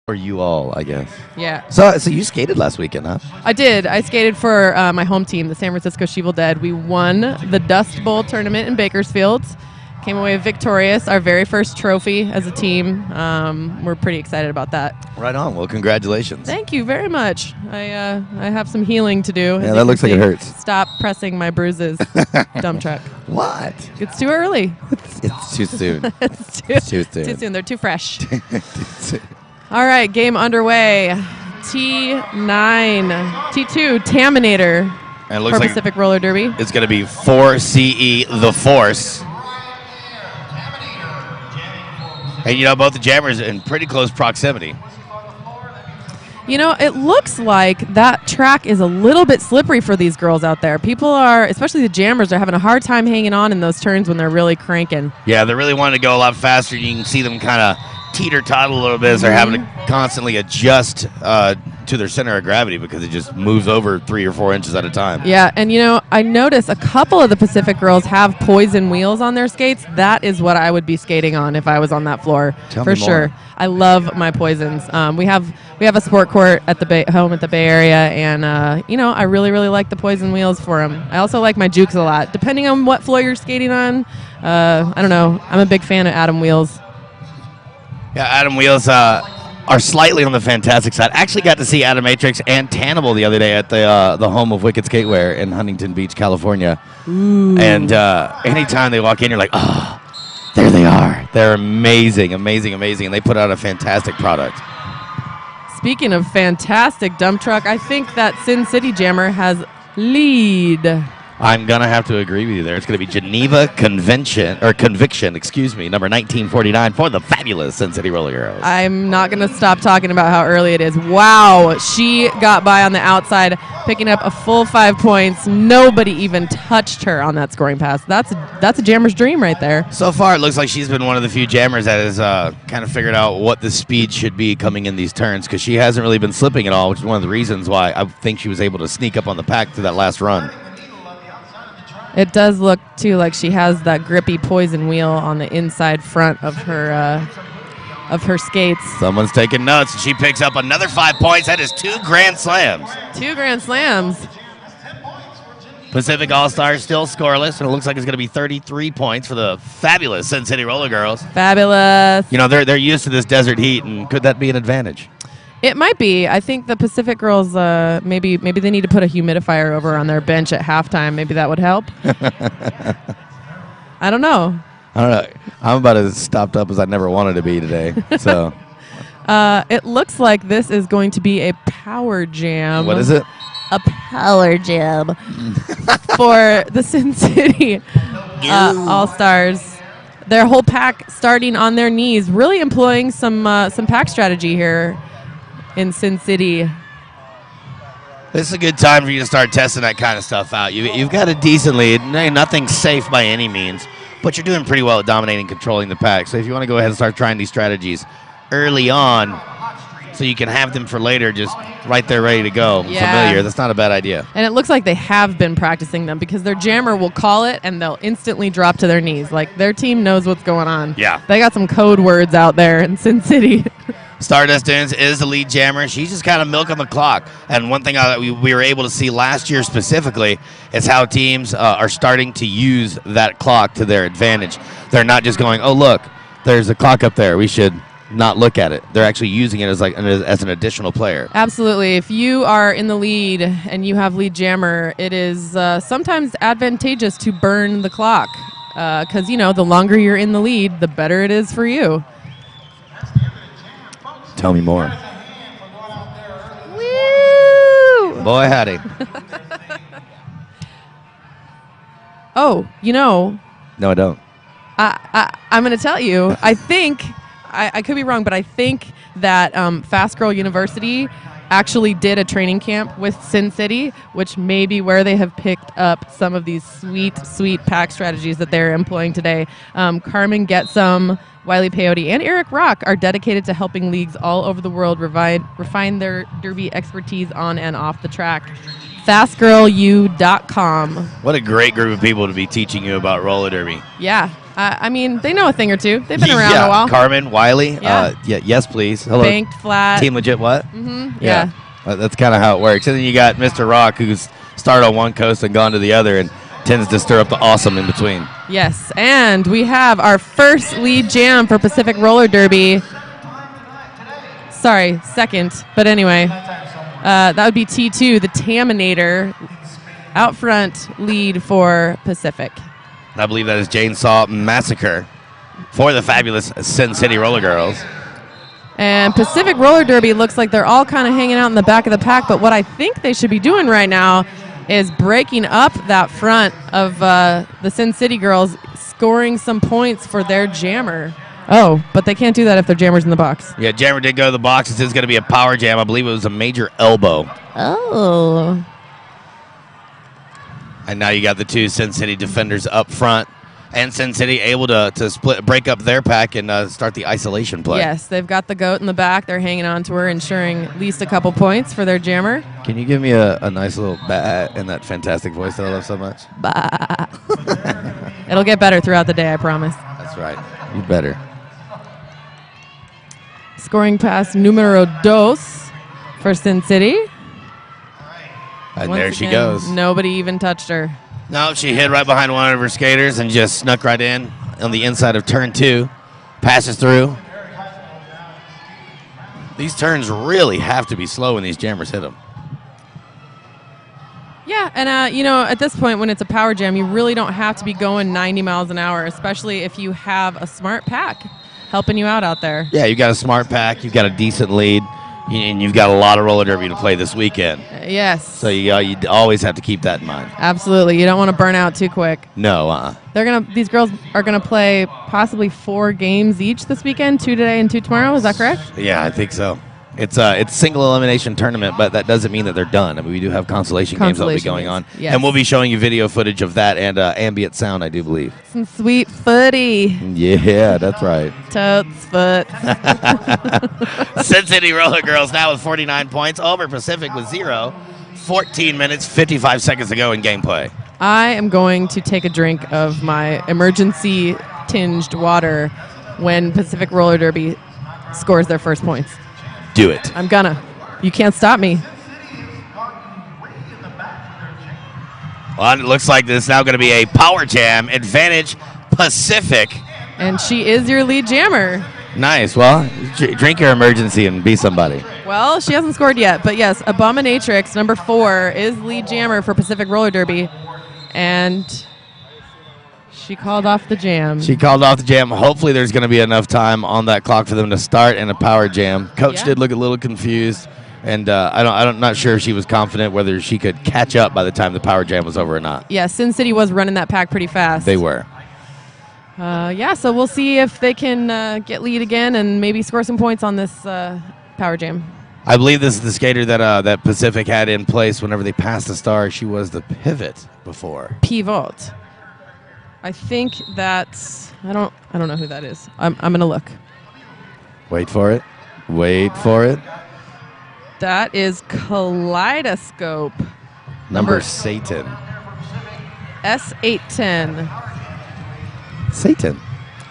Or you all, I guess. Yeah. So you skated last weekend, huh? I did. I skated for my home team, the San Francisco She-Evil Dead. We won the Dust Bowl tournament in Bakersfield. Came away victorious, our very first trophy as a team. We're pretty excited about that. Right on. Well, congratulations. Thank you very much. I have some healing to do. Yeah, that looks like it hurts. Stop pressing my bruises, dump truck. What? It's too early. It's too soon. It's too soon. Too soon. They're too fresh. All right, game underway. T2 Taminator And it looks for like Pacific Roller Derby. it's going to be 4CE The Force. And, both the jammers in pretty close proximity. It looks like that track is a little bit slippery for these girls out there. People are, especially the jammers, are having a hard time hanging on in those turns when they're really cranking. Yeah, they're really wanting to go a lot faster. You can see them kind of teeter-totter a little bit as they're having to constantly adjust to their center of gravity because it just moves over 3 or 4 inches at a time. Yeah, and I noticed a couple of the Pacific girls have Poison wheels on their skates. That is what I would be skating on if I was on that floor. Tell for me more. sure. I love my Poisons. We have a sport court at the home at the Bay Area, and I really like the Poison wheels for them. I also like my Jukes a lot. Depending on what floor you're skating on, I don't know. I'm a big fan of Atom wheels. Yeah, Atom wheels are slightly on the fantastic side. Actually got to see Atomatrix and Tannibal the other day at the home of Wicked Skatewear in Huntington Beach, California. Ooh. And anytime they walk in, you're like, oh, there they are. They're amazing, amazing, amazing. And they put out a fantastic product. Speaking of fantastic dump truck, I think that Sin City Jammer has lead. I'm going to have to agree with you there. It's going to be Geneva Conviction, number 1949 for the fabulous Sin City Roller Girls. I'm not going to stop talking about how early it is. Wow, she got by on the outside, picking up a full 5 points. Nobody even touched her on that scoring pass. That's a jammer's dream right there. So far, it looks like she's been one of the few jammers that has kind of figured out what the speed should be coming in these turns because she hasn't really been slipping at all, which is one of the reasons why I think she was able to sneak up on the pack through that last run. It does look, too, like she has that grippy Poison wheel on the inside front of her skates. Someone's taking notes, and she picks up another 5 points. That is 2 Grand Slams. 2 Grand Slams. Pacific All-Stars still scoreless, and it looks like it's going to be 33 points for the fabulous Sin City Roller Girls. Fabulous. They're used to this desert heat, and could that be an advantage? It might be. I think the Pacific girls, maybe they need to put a humidifier over on their bench at halftime. Maybe that would help. I don't know. I'm about as stopped up as I never wanted to be today. So it looks like this is going to be a power jam. what is it? A power jam for the Sin City All-Stars. Their whole pack starting on their knees, really employing some pack strategy here in Sin City. This is a good time for you to start testing that kind of stuff out. You've got a decent lead. Nothing's safe by any means, but you're doing pretty well at dominating and controlling the pack. So if you want to go ahead and start trying these strategies early on so you can have them for later just right there ready to go, familiar, that's not a bad idea. And it looks like they have been practicing them because their jammer will call it and they'll instantly drop to their knees. Like their team knows what's going on. Yeah. They got some code words out there in Sin City. Stardust is the lead jammer. She's just kind of milking the clock. And one thing that we were able to see last year specifically is how teams are starting to use that clock to their advantage. They're not just going, oh, look, there's a clock up there. We should not look at it. They're actually using it as an additional player. Absolutely. If you are in the lead and you have lead jammer, it is sometimes advantageous to burn the clock because, the longer you're in the lead, the better it is for you. Tell me more. Woo! Boy, howdy. Oh, No, I don't. I'm going to tell you, I think, I could be wrong, but I think that Fast Girl University actually did a training camp with Sin City, which may be where they have picked up some of these sweet pack strategies that they're employing today. Carmen Getsum, Wiley Peyote, and Eric Rock are dedicated to helping leagues all over the world refine their derby expertise on and off the track. FastGirlU.com. What a great group of people to be teaching you about roller derby. Yeah. I mean, they know a thing or two. They've been around Yeah, a while. Carmen, Wiley. Yeah. Yes, please. Hello. Banked flat. Team Legit what? Mm-hmm. Yeah. That's kind of how it works. And then you got Mr. Rock, who's started on one coast and gone to the other and tends to stir up the awesome in between. Yes, and we have our first lead jam for Pacific Roller Derby. Sorry, second. But anyway, that would be T2, the Taminator, out front lead for Pacific. I believe that is Chainsaw Massacre for the fabulous Sin City Roller Girls. And Pacific Roller Derby looks like they're all kind of hanging out in the back of the pack, but what I think they should be doing right now is breaking up that front of the Sin City girls, scoring some points for their jammer. Oh, but they can't do that if their jammer's in the box. Yeah, Jammer did go to the box. This is going to be a power jam. I believe it was a major elbow. Oh. And now you got the two Sin City defenders up front. And Sin City able to break up their pack and start the isolation play. Yes, they've got the goat in the back. They're hanging on to her, ensuring at least a couple points for their jammer. Can you give me a nice little bat in that fantastic voice that I love so much? Bah. It'll get better throughout the day, I promise. That's right. You better. Scoring pass numero dos for Sin City. And Once there she again, goes. Nobody even touched her. No, she hid right behind one of her skaters and just snuck right in on the inside of turn 2. Passes through. These turns really have to be slow when these jammers hit them. Yeah, and at this point when it's a power jam, you really don't have to be going 90 miles an hour, especially if you have a smart pack helping you out there. Yeah, you got a smart pack. You've got a decent lead. And you've got a lot of roller derby to play this weekend. Yes. So you always have to keep that in mind. Absolutely. You don't want to burn out too quick. No, These girls are gonna play possibly 4 games each this weekend, 2 today and 2 tomorrow. Is that correct? Yeah, I think so. It's single elimination tournament, but that doesn't mean that they're done. I mean, we do have consolation games that'll be going on, yes. and we'll be showing you video footage of that and ambient sound, I do believe. Some sweet footy. Yeah, that's right. Totes foot. Sin City Roller Girls now with 49 points over Pacific with 0. 14 minutes, 55 seconds to go in gameplay. I am going to take a drink of my emergency tinged water when Pacific Roller Derby scores their first points. Do it. I'm gonna. You can't stop me. Well, it looks like this is now going to be a power jam. Advantage Pacific. And she is your lead jammer. Nice. Well, drink your emergency and be somebody. Well, she hasn't scored yet, but yes, Abominatrix, number 4, is lead jammer for Pacific Roller Derby. And she called off the jam. She called off the jam. Hopefully there's going to be enough time on that clock for them to start in a power jam. Coach did look a little confused, and I'm not sure if she was confident whether she could catch up by the time the power jam was over or not. Yeah, Sin City was running that pack pretty fast. They were. So we'll see if they can get lead again and maybe score some points on this power jam. I believe this is the skater that Pacific had in place whenever they passed the star. She was the pivot before. Pivot. I think that's I don't know who that is. I'm gonna look. Wait for it. Wait for it. That is Kaleidoscope. Number Satan. S810. Satan.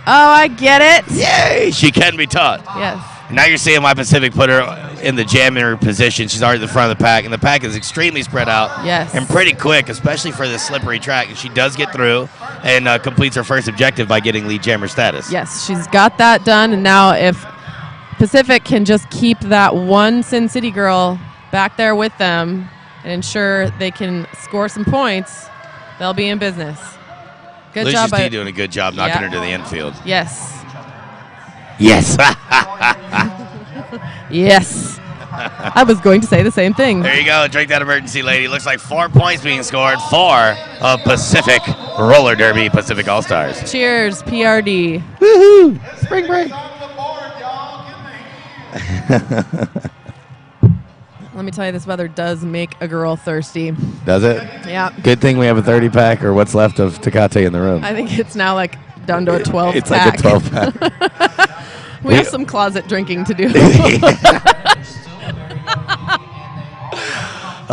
Oh, I get it. Yay! She can be taught. Yes. Now you're seeing why Pacific put her in the jammer position. She's already at the front of the pack, and the pack is extremely spread out. Yes. And pretty quick, especially for this slippery track. And she does get through and completes her first objective by getting lead jammer status. Yes, she's got that done, and now if Pacific can just keep that one Sin City girl back there with them and ensure they can score some points, they'll be in business. Good Lucius job. D doing a good job knocking her to the infield. Yes. Yes. Yes. I was going to say the same thing. There you go. Drink that emergency, lady. Looks like 4 points being scored for Pacific Roller Derby Pacific All-Stars. Cheers, PRD. Woohoo! Spring break. Let me tell you, this weather does make a girl thirsty. Does it? Yeah. Good thing we have a 30-pack or what's left of Tecate in the room. I think it's now like down to a 12 It's pack. like a 12-pack. We have some closet drinking to do.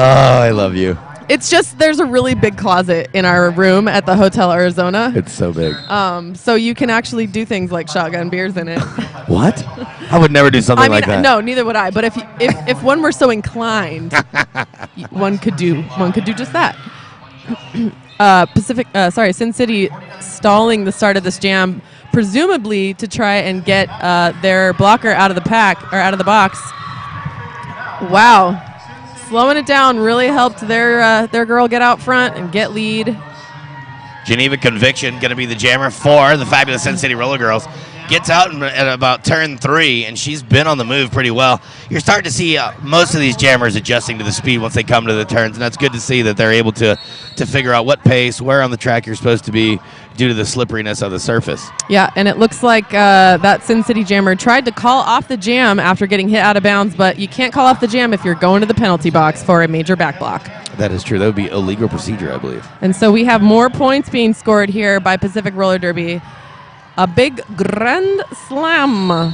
Oh, I love you. It's just there's a really big closet in our room at the Hotel Arizona. It's so big. So you can actually do things like shotgun beers in it. What? I would never do something I mean, like that. no, neither would I. But if one were so inclined, one could do just that. Sin City stalling the start of this jam, presumably to try and get their blocker out of the pack or out of the box. Wow. Slowing it down really helped their girl get out front and get lead. Geneva Conviction going to be the jammer for the fabulous Sin City Roller Girls. Gets out at about turn 3, and she's been on the move pretty well. You're starting to see most of these jammers adjusting to the speed once they come to the turns, and that's good to see that they're able to figure out what pace, where on the track you're supposed to be due to the slipperiness of the surface. Yeah, and it looks like that Sin City jammer tried to call off the jam after getting hit out of bounds, but you can't call off the jam if you're going to the penalty box for a major back block. That is true. That would be illegal procedure, I believe. And so we have more points being scored here by Pacific Roller Derby. A big grand slam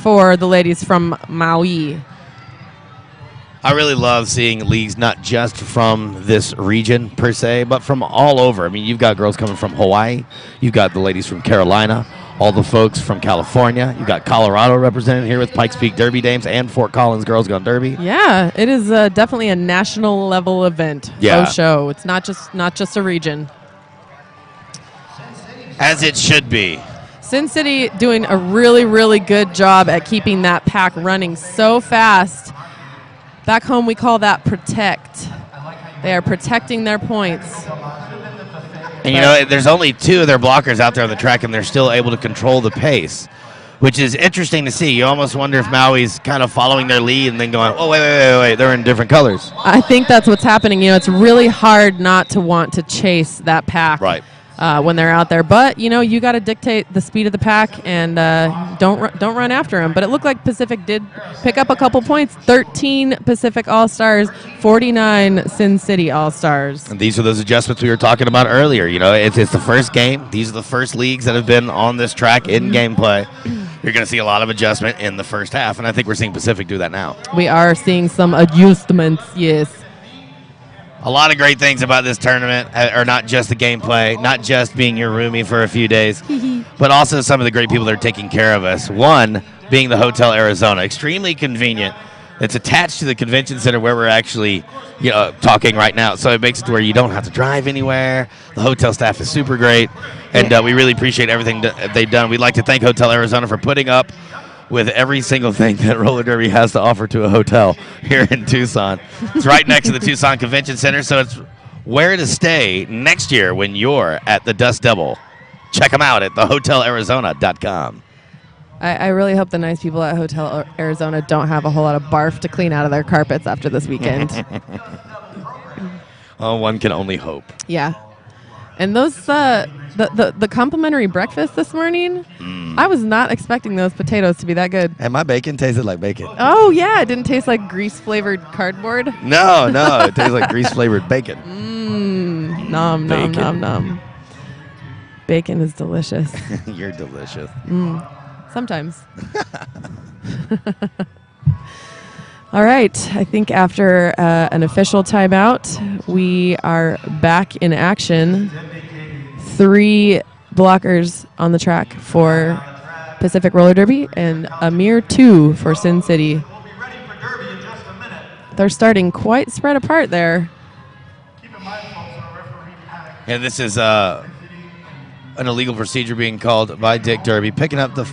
for the ladies from Maui. I really love seeing leagues not just from this region per se, but from all over. I mean, you've got girls coming from Hawaii. You've got the ladies from Carolina. All the folks from California. You've got Colorado represented here with Pikes Peak Derby Dames and Fort Collins Girls Gone Derby. Yeah, it is definitely a national level event. Yeah. Show. It's not just a region. As it should be. Sin City doing a really, really good job at keeping that pack running so fast. Back home, we call that protect. They are protecting their points. And, you know, there's only 2 of their blockers out there on the track, and they're still able to control the pace, which is interesting to see. You almost wonder if Maui's kind of following their lead and then going, oh, wait, they're in different colors. I think that's what's happening. You know, it's really hard not to want to chase that pack. Right. When they're out there, but you know you got to dictate the speed of the pack and don't run after them. But it looked like Pacific did pick up a couple points. 13 Pacific All-Stars, 49 Sin City All-Stars. And these are those adjustments we were talking about earlier. You know, it's the first game. These are the first leagues that have been on this track in gameplay. You're going to see a lot of adjustment in the first half, and I think we're seeing Pacific do that now. We are seeing some adjustments, yes. A lot of great things about this tournament are not just the gameplay, not just being your roomie for a few days, but also some of the great people that are taking care of us. One being the Hotel Arizona, extremely convenient. It's attached to the convention center where we're actually talking right now, so it makes it to where you don't have to drive anywhere. The hotel staff is super great, and we really appreciate everything that they've done. We'd like to thank Hotel Arizona for putting up with every single thing that roller derby has to offer to a hotel here in Tucson. It's right next to the Tucson Convention Center, so it's where to stay next year when you're at the Dust Devil. Check them out at thehotelarizona.com. I really hope the nice people at Hotel Arizona don't have a whole lot of barf to clean out of their carpets after this weekend. Oh, one can only hope. Yeah. And those the complimentary breakfast this morning, I was not expecting those potatoes to be that good. And my bacon tasted like bacon. Oh, yeah. It didn't taste like grease-flavored cardboard. No, it tastes like grease-flavored bacon. Nom, nom, Bacon. nom, nom. Bacon is delicious. You're delicious. Sometimes. All right. I think after an official timeout, we are back in action. 3 blockers on the track for Pacific Roller Derby and a mere 2 for Sin City. They're starting quite spread apart there. And this is an illegal procedure being called by Dick Derby, picking up the...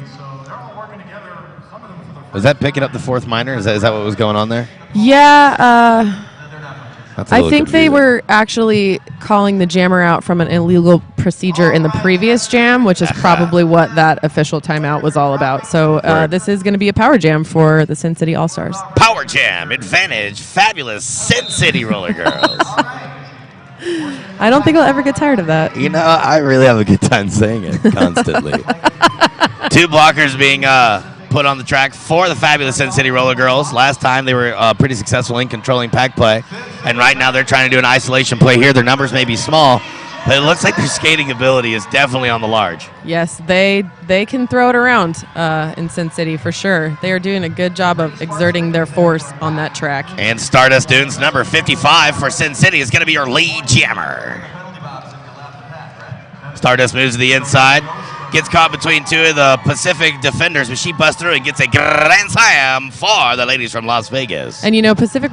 Was that picking up the 4th minor? Is that what was going on there? Yeah, That's a I little think they confusing. were actually calling the jammer out from an illegal procedure in the previous jam, which is probably what that official timeout was all about. So Right. this is going to be a power jam for the Sin City All-Stars. Power Jam, Advantage, Fabulous Sin City Roller Girls. I don't think I'll ever get tired of that. You know, I really have a good time saying it constantly. 2 blockers being put on the track for the fabulous Sin City Roller Girls. Last time they were pretty successful in controlling pack play, and right now they're trying to do an isolation play here. Their numbers may be small, But it looks like their skating ability is definitely on the large. Yes, they can throw it around in Sin City for sure. They are doing a good job of exerting their force on that track. And Stardust Dunes number 55 for Sin City is going to be your lead jammer. Stardust moves to the inside, gets caught between two of the Pacific defenders, but she busts through and gets a grand slam for the ladies from Las Vegas. And you know, Pacific